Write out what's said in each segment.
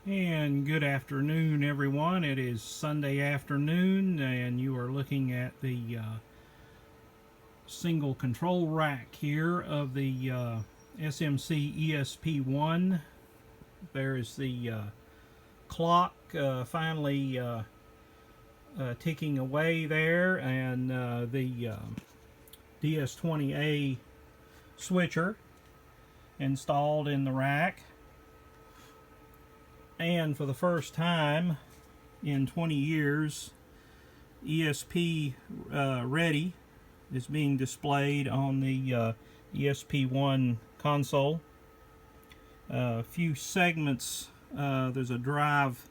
And good afternoon, everyone. It is Sunday afternoon, and you are looking at the single control rack here of the SMC-ESP-1. There is the clock finally ticking away there, and the DS20A switcher installed in the rack. And for the first time in 20 years, ESP Ready is being displayed on the ESP-1 console. A few segments, there's a drive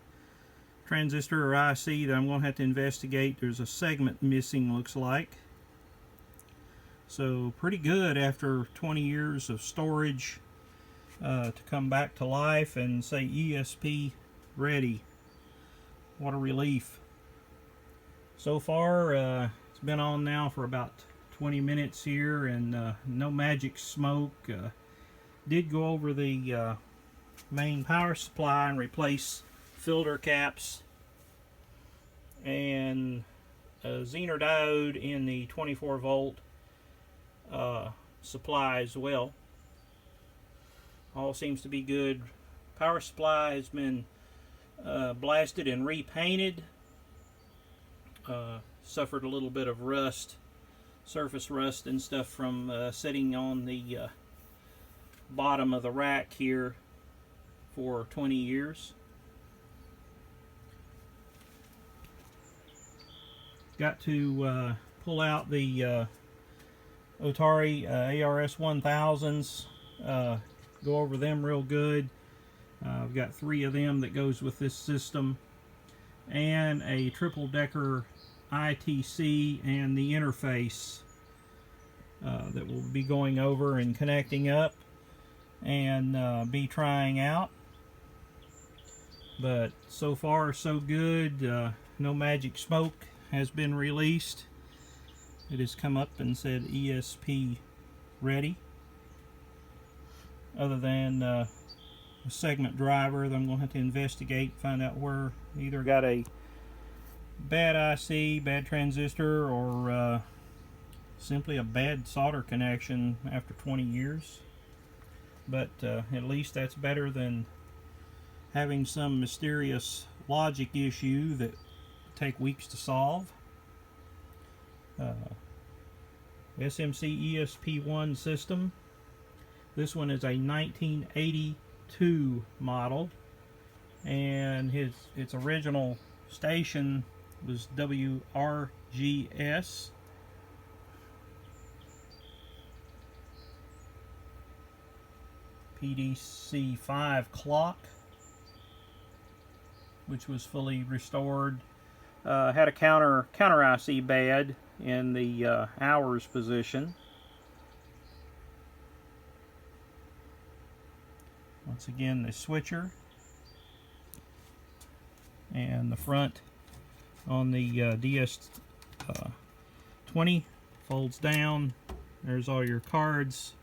transistor or IC that I'm going to have to investigate. There's a segment missing, looks like. So pretty good after 20 years of storage to come back to life and say ESP ready. What a relief. So far it's been on now for about 20 minutes here, and no magic smoke. Did go over the main power supply and replace filter caps and a Zener diode in the 24 volt supply as well. All seems to be good. Power supply has been blasted and repainted. Suffered a little bit of rust, surface rust and stuff from sitting on the bottom of the rack here for 20 years. Got to pull out the Otari ARS 1000s. Go over them real good. I've got 3 of them that goes with this system, and a triple decker ITC and the interface that we'll be going over and connecting up and be trying out. But so far so good. No magic smoke has been released. It has come up and said ESP ready. Other than a segment driver that I'm going to have to investigate, find out where either got a bad IC, bad transistor, or simply a bad solder connection after 20 years. But at least that's better than having some mysterious logic issue that take weeks to solve. SMC ESP-1 system. This one is a 1982 model, and its original station was WRGS. PDC-5 clock, which was fully restored. Had a counter IC bad in the hours position. Once again, the switcher and the front on the DS20 folds down. There's all your cards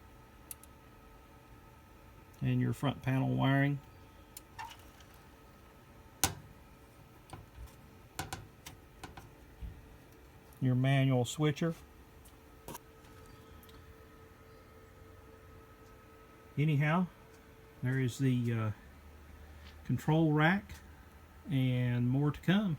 and your front panel wiring. Your manual switcher. Anyhow, there is the control rack, and more to come.